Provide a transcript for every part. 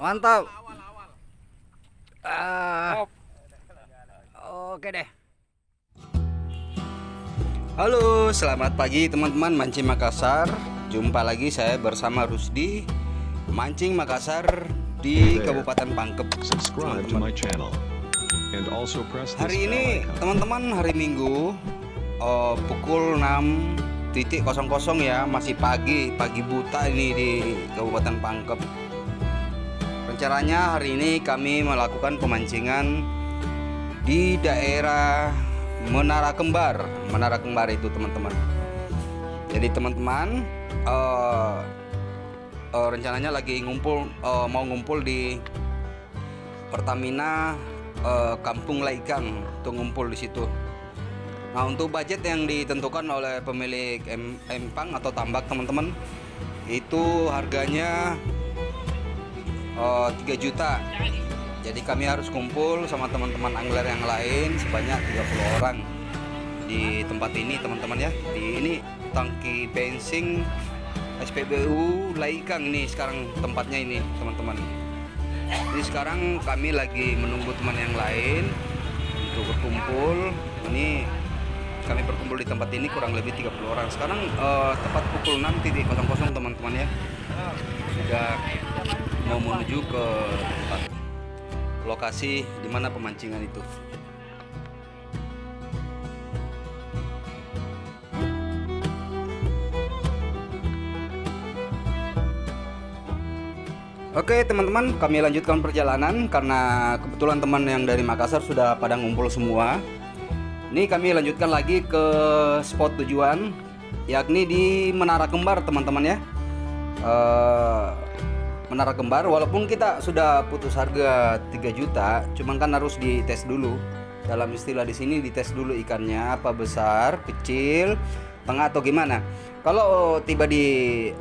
Mantap. Oke deh. Halo, selamat pagi teman-teman Mancing Makassar. Jumpa lagi saya bersama Rusdi Mancing Makassar di Kabupaten Pangkep. Subscribe to my channel and also press this Hari bell ini icon. teman-teman, hari Minggu pukul 6.00 ya, masih pagi buta ini di Kabupaten Pangkep. Rencananya hari ini kami melakukan pemancingan di daerah Menara Kembar itu teman-teman. Jadi teman-teman rencananya lagi mau ngumpul di Pertamina Kampung Laikang, tuh ngumpul di situ. Nah, untuk budget yang ditentukan oleh pemilik empang atau tambak teman-teman, itu harganya 3 juta. Jadi kami harus kumpul sama teman-teman angler yang lain sebanyak 30 orang di tempat ini teman-teman ya. Di ini tangki bensin SPBU Laikang ini sekarang tempatnya ini teman-teman. Jadi sekarang kami lagi menunggu teman yang lain untuk berkumpul. Ini kami berkumpul di tempat ini kurang lebih 30 orang. Sekarang tepat pukul 6.00 teman-teman ya. Sudah mau menuju ke tempat lokasi di mana pemancingan itu. Oke teman-teman, kami lanjutkan perjalanan karena kebetulan teman yang dari Makassar sudah pada ngumpul semua. Ini kami lanjutkan lagi ke spot tujuan, yakni di Menara Kembar teman-teman ya. Menara Kembar, walaupun kita sudah putus harga 3 juta, cuman kan harus dites dulu. Dalam istilah di sini dites dulu ikannya apa besar, kecil, tengah atau gimana. Kalau tiba di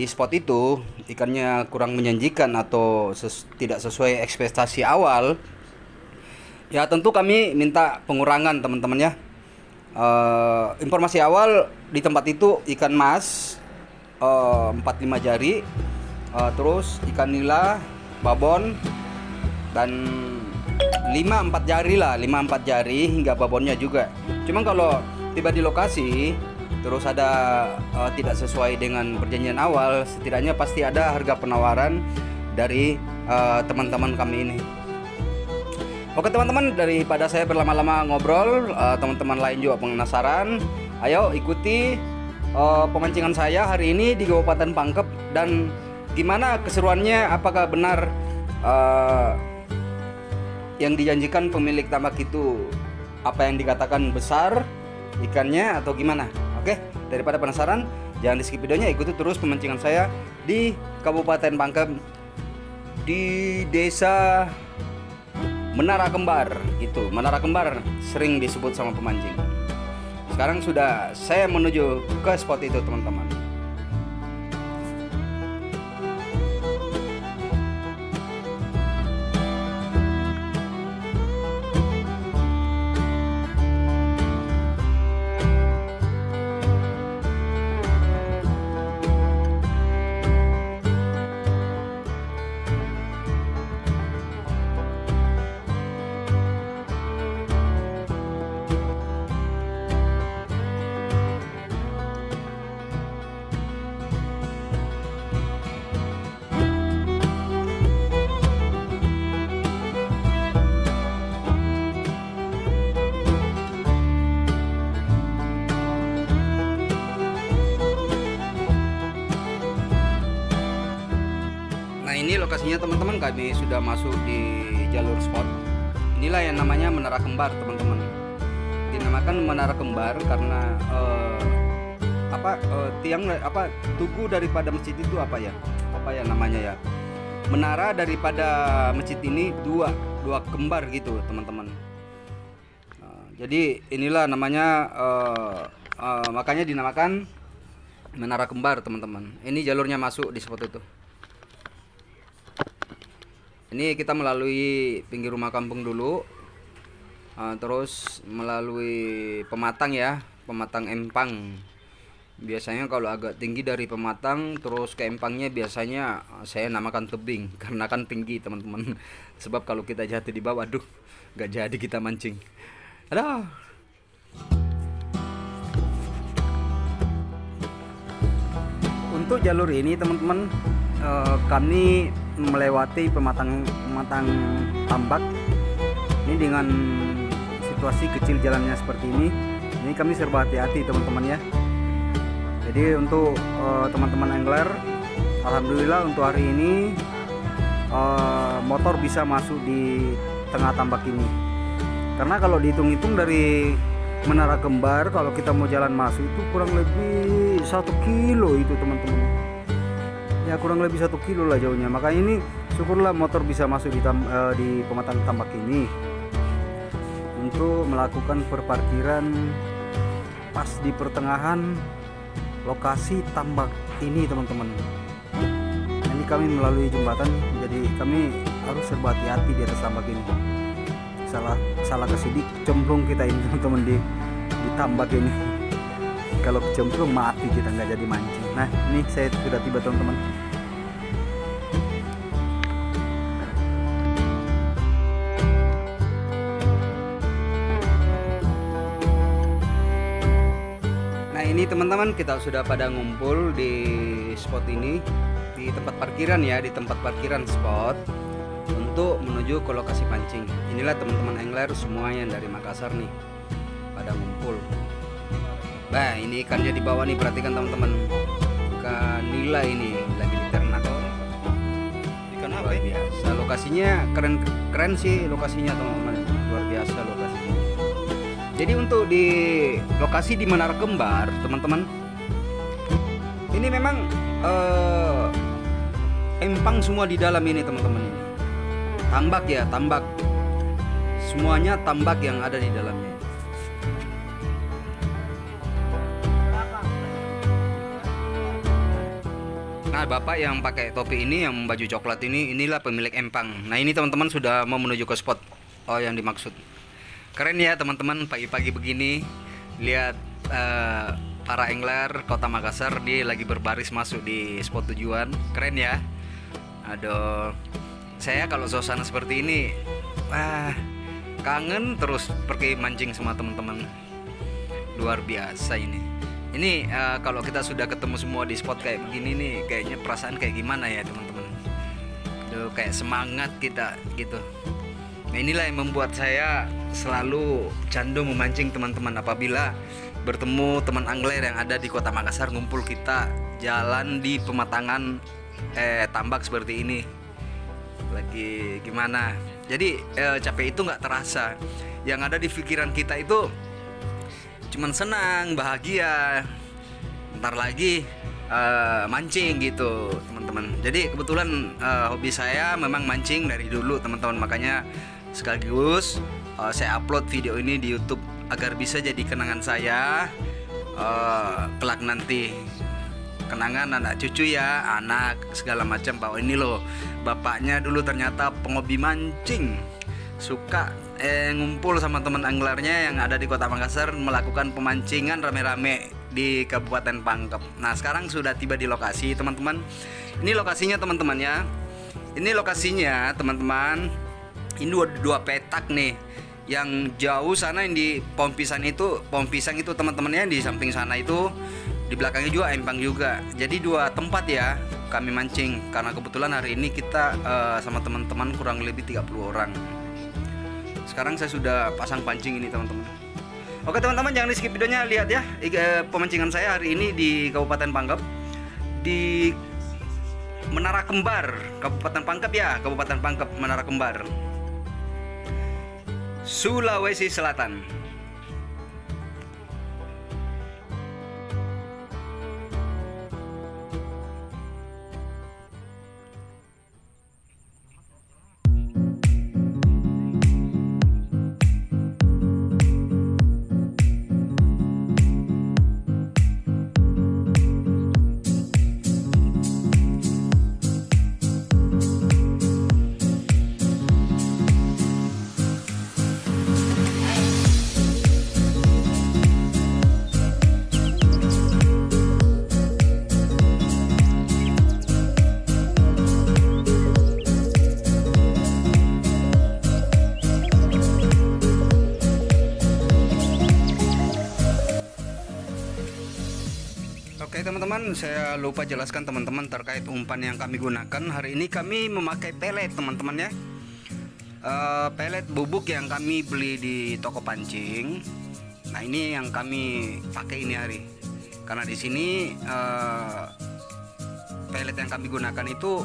spot itu ikannya kurang menjanjikan atau tidak sesuai ekspektasi awal, ya tentu kami minta pengurangan teman-teman ya. Informasi awal di tempat itu ikan mas 4-5 jari, terus ikan nila, babon, dan 5-4 jari hingga babonnya juga. Cuman kalau tiba di lokasi terus ada tidak sesuai dengan perjanjian awal, setidaknya pasti ada harga penawaran dari teman-teman kami ini. Oke teman-teman, daripada saya berlama-lama ngobrol, teman-teman lain juga penasaran. Ayo ikuti pemancingan saya hari ini di Kabupaten Pangkep, dan gimana keseruannya, apakah benar yang dijanjikan pemilik tambak itu apa yang dikatakan besar ikannya atau gimana. Oke, daripada penasaran, jangan di skip videonya, ikuti terus pemancingan saya di Kabupaten Pangkep di desa Menara Kembar. Itu Menara Kembar sering disebut sama pemancing. Sekarang sudah saya menuju ke spot itu teman-teman. Ini lokasinya teman-teman, kami sudah masuk di jalur spot. Inilah yang namanya Menara Kembar teman-teman. Dinamakan Menara Kembar karena tiang tugu daripada masjid itu apa ya namanya ya, menara daripada masjid ini dua kembar gitu teman-teman. Jadi inilah namanya, makanya dinamakan Menara Kembar teman-teman. Ini jalurnya masuk di spot itu. Ini kita melalui pinggir rumah kampung dulu, terus melalui pematang ya, pematang empang. Biasanya kalau agak tinggi dari pematang terus ke empangnya biasanya saya namakan tebing karena kan tinggi teman-teman. Sebab kalau kita jatuh di bawah, aduh, nggak jadi kita mancing. Aduh. Untuk jalur ini teman-teman, kami melewati pematang tambak ini dengan situasi kecil jalannya seperti ini. Ini kami serba hati-hati teman-teman ya. Jadi untuk teman-teman angler, alhamdulillah untuk hari ini motor bisa masuk di tengah tambak ini. Karena kalau dihitung-hitung dari Menara Kembar, kalau kita mau jalan masuk itu kurang lebih 1 kilo itu teman-teman. Ya kurang lebih 1 kilo lah jauhnya. Makanya ini syukurlah motor bisa masuk di pematang tambak ini untuk melakukan perparkiran pas di pertengahan lokasi tambak ini teman-teman. Ini kami melalui jembatan, jadi kami harus serba hati-hati di atas tambak ini. Salah kesidik cemplung kita ini teman-teman di tambak ini. Kalau kecemplung mati kita, nggak jadi mancing. Nah ini saya sudah tiba teman-teman. Ini teman-teman, kita sudah pada ngumpul di spot ini, di tempat parkiran ya, di tempat parkiran spot untuk menuju ke lokasi pancing. Inilah teman-teman angler semua yang dari Makassar nih pada ngumpul. Nah ini ikannya di bawah nih, perhatikan teman-teman, ikan nila ini lagi diternak. Ikan apa ya? Biasa. Lokasinya keren sih lokasinya teman-teman, luar biasa lokasinya. Jadi untuk di lokasi di Menara Kembar teman-teman, ini memang empang semua di dalam ini teman-teman. Tambak ya, tambak, semuanya tambak yang ada di dalamnya. Nah bapak yang pakai topi ini, yang baju coklat ini, inilah pemilik empang. Nah ini teman-teman sudah mau menuju ke spot yang dimaksud. Keren ya teman-teman, pagi-pagi begini lihat para angler Kota Makassar dia lagi berbaris masuk di spot tujuan. Keren ya. Aduh, saya kalau suasana seperti ini kangen terus pergi mancing sama teman-teman. Luar biasa ini. Ini kalau kita sudah ketemu semua di spot kayak begini nih, kayaknya perasaan kayak gimana ya teman-teman. Aduh, kayak semangat kita gitu. Nah inilah yang membuat saya selalu candu memancing teman-teman. Apabila bertemu teman angler yang ada di Kota Makassar, ngumpul kita jalan di pematangan tambak seperti ini, lagi gimana. Jadi capek itu nggak terasa. Yang ada di pikiran kita itu cuman senang, bahagia. Ntar lagi mancing gitu teman-teman. Jadi kebetulan hobi saya memang mancing dari dulu teman-teman. Makanya sekaligus saya upload video ini di YouTube agar bisa jadi kenangan saya kelak nanti, kenangan anak cucu ya, anak segala macam, bahwa ini loh bapaknya dulu ternyata penghobi mancing, suka ngumpul sama teman anglernya yang ada di Kota Makassar melakukan pemancingan rame-rame di Kabupaten Pangkep. Nah sekarang sudah tiba di lokasi teman-teman. Ini lokasinya teman-teman ya. Ini lokasinya teman-teman. Ini dua petak nih. Yang jauh sana yang di pohon pisang itu teman-temannya di samping sana itu, di belakangnya juga empang juga. Jadi dua tempat ya kami mancing. Karena kebetulan hari ini kita sama teman-teman kurang lebih 30 orang. Sekarang saya sudah pasang pancing ini teman-teman. Oke teman-teman, jangan di skip videonya, lihat ya pemancingan saya hari ini di Kabupaten Pangkep, di Menara Kembar, Kabupaten Pangkep ya, Kabupaten Pangkep, Menara Kembar, Sulawesi Selatan. teman-teman, saya lupa jelaskan teman-teman terkait umpan yang kami gunakan. Hari ini kami memakai pelet teman-teman ya. Pelet bubuk yang kami beli di toko pancing. Nah ini yang kami pakai ini hari. Karena di sini pelet yang kami gunakan itu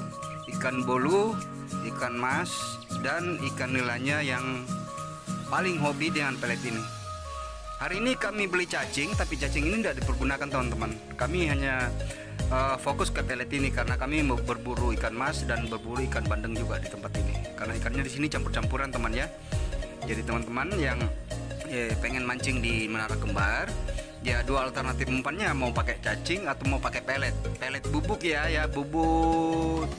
ikan bolu, ikan mas, dan ikan nilanya yang paling hobi dengan pelet ini. Hari ini kami beli cacing, tapi cacing ini tidak dipergunakan teman-teman. Kami hanya fokus ke pelet ini karena kami mau berburu ikan mas dan berburu ikan bandeng juga di tempat ini. Karena ikannya di sini campur-campuran teman ya. Jadi teman-teman yang pengen mancing di Menara Kembar, ya dua alternatif umpannya, mau pakai cacing atau mau pakai pelet. Pelet bubuk ya, bubuk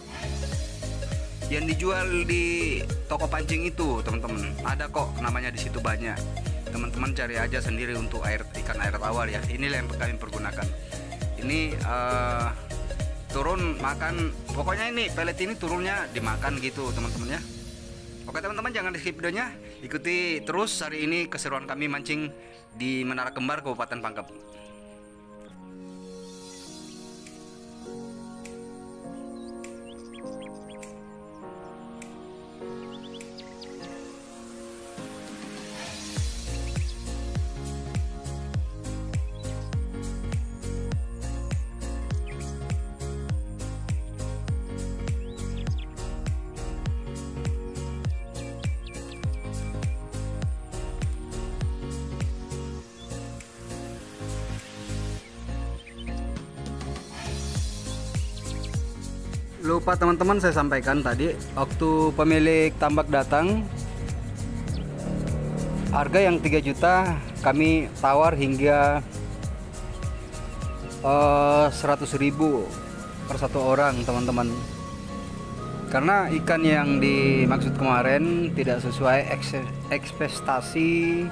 yang dijual di toko pancing itu teman-teman. Ada kok namanya di situ banyak. Teman-teman cari aja sendiri untuk ikan air tawar ya. Inilah yang kami pergunakan. Ini turun makan, pokoknya ini pelet ini turunnya dimakan gitu teman-teman ya. Oke teman-teman, jangan di skip videonya, ikuti terus hari ini keseruan kami mancing di Menara Kembar Kabupaten Pangkep. Lupa teman-teman saya sampaikan tadi, waktu pemilik tambak datang, harga yang 3 juta kami tawar hingga 100.000 per satu orang teman-teman. Karena ikan yang dimaksud kemarin tidak sesuai ekspektasi.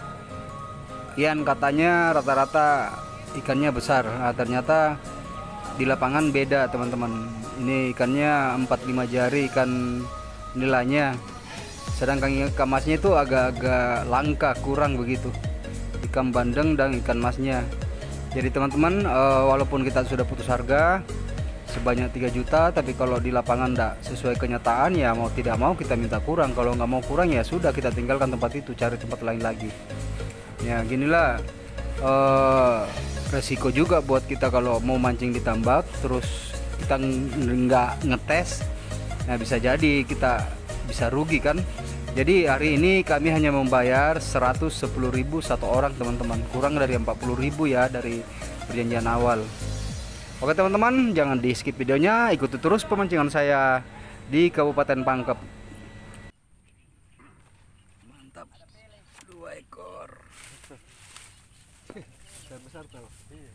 Yang katanya rata-rata ikannya besar, nah, ternyata di lapangan beda teman-teman. Ini ikannya 4-5 jari ikan nilainya, sedangkan ikan masnya itu agak-agak langka, kurang begitu, ikan bandeng dan ikan masnya. Jadi teman-teman, walaupun kita sudah putus harga sebanyak 3 juta, tapi kalau di lapangan tidak sesuai kenyataan ya mau tidak mau kita minta kurang. Kalau nggak mau kurang ya sudah, kita tinggalkan tempat itu, cari tempat lain lagi. Ya ginilah resiko juga buat kita kalau mau mancing di tambak terus kita nggak ngetes, nah bisa jadi kita bisa rugi kan. Jadi hari ini kami hanya membayar 110.000 satu orang teman-teman, kurang dari 40.000 ya dari perjanjian awal. Oke teman-teman, jangan di skip videonya, ikuti terus pemancingan saya di Kabupaten Pangkep. Mantap, 2 ekor. Besar tuh. Iya.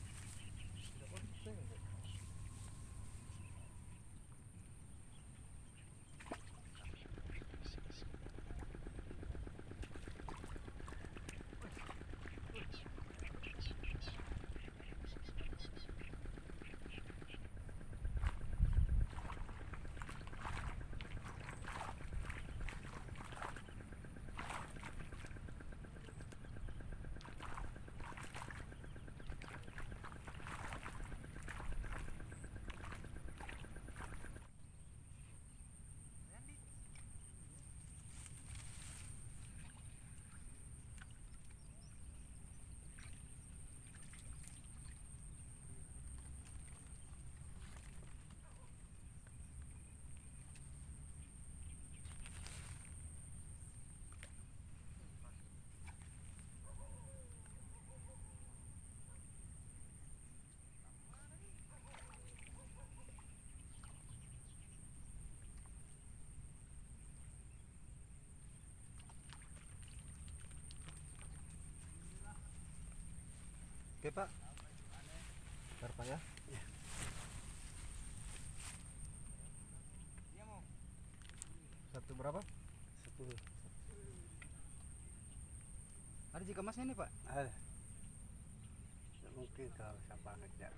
Oke Pak, bentar Pak ya. Satu berapa? 10. Ada jika masnya nih Pak? Ada. Mungkin kalau siapa ngejar.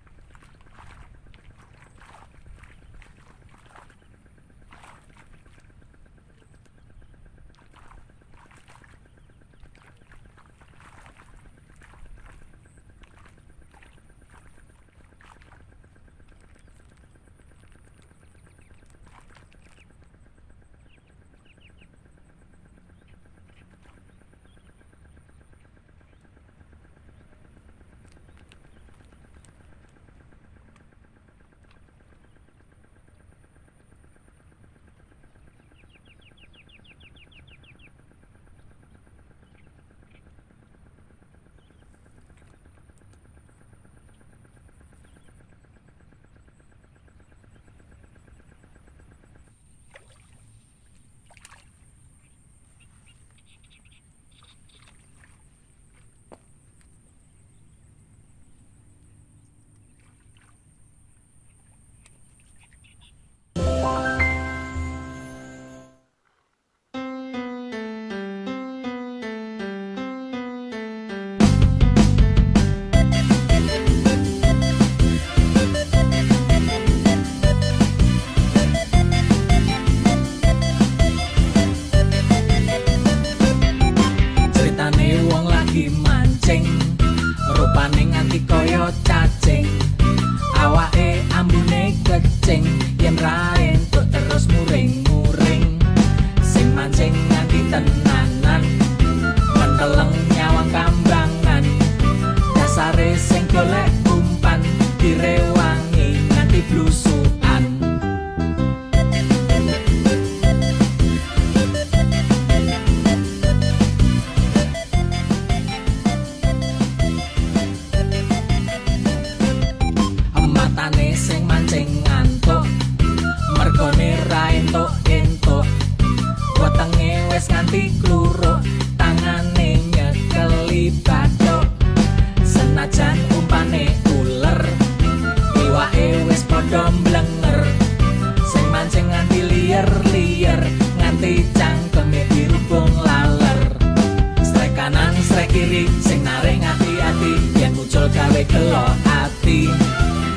kiri sing naring ati-ati yen muncul gawe gelo ati.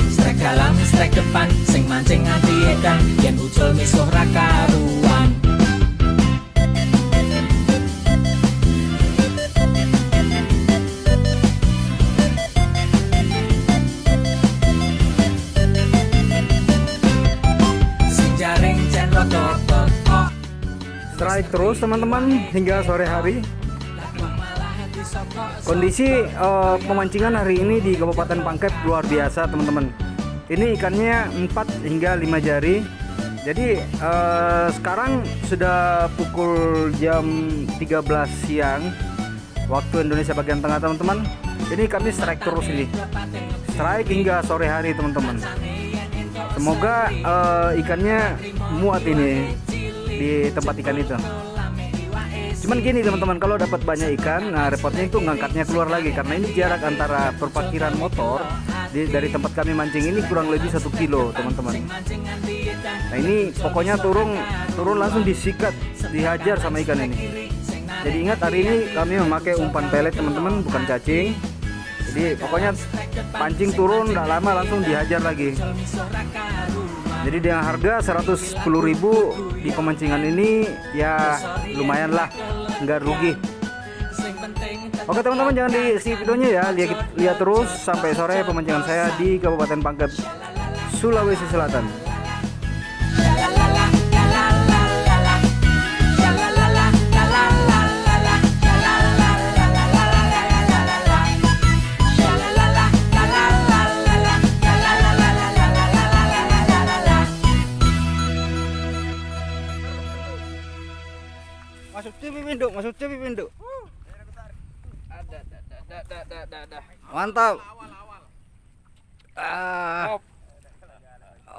Strek dalam strek depan sing mancing ati edan yen muncul misuh ra karuan. Sing jaring jen roto-roto Strike terus teman-teman hingga sore hari. Kondisi pemancingan hari ini di Kabupaten Pangkep luar biasa teman-teman. Ini ikannya 4 hingga 5 jari. Jadi sekarang sudah pukul jam 13 siang waktu Indonesia bagian tengah teman-teman. Ini kami strike terus ini. Strike hingga sore hari teman-teman. Semoga ikannya muat ini di tempat ikan itu. Cuman gini teman-teman, kalau dapat banyak ikan, nah repotnya itu ngangkatnya keluar lagi karena ini jarak antara perparkiran motor dari tempat kami mancing ini kurang lebih 1 kilo teman-teman. Nah ini pokoknya turun langsung disikat, dihajar sama ikan ini. Jadi ingat hari ini kami memakai umpan pelet teman-teman, bukan cacing. Jadi pokoknya pancing turun, tidak lama langsung dihajar lagi. Jadi dengan harga 110.000 di pemancingan ini ya lumayan lah, nggak rugi. Oke teman-teman, jangan di skip videonya ya, lihat terus sampai sore pemancingan saya di Kabupaten Pangkep, Sulawesi Selatan. Masuk TV pintu. Ada. Mantap.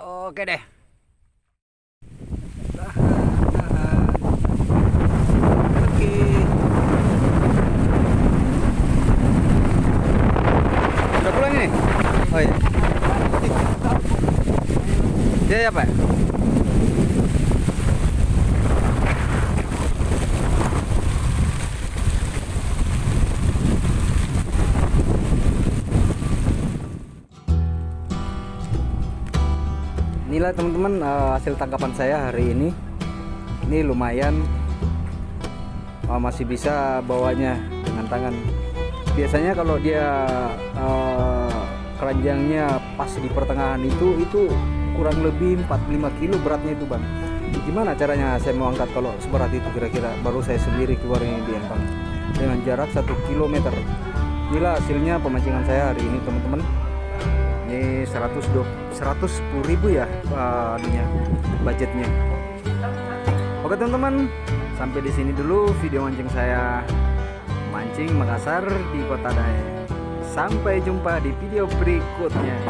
Oke deh. Oke. Sudah pulang ini? Oh iya. Dia apa? Inilah teman-teman hasil tangkapan saya hari ini. Ini lumayan, masih bisa bawanya dengan tangan. Biasanya kalau dia keranjangnya pas di pertengahan itu kurang lebih 45 kilo beratnya itu bang. Gimana caranya saya mau angkat kalau seberat itu kira-kira? Baru saya sendiri keluar ini di empang dengan jarak 1 km. Inilah hasilnya pemancingan saya hari ini teman-teman. Ini 110.000 ya budgetnya. Oke teman-teman, sampai di sini dulu video mancing saya, mancing Makassar di Kota Daeng. Sampai jumpa di video berikutnya.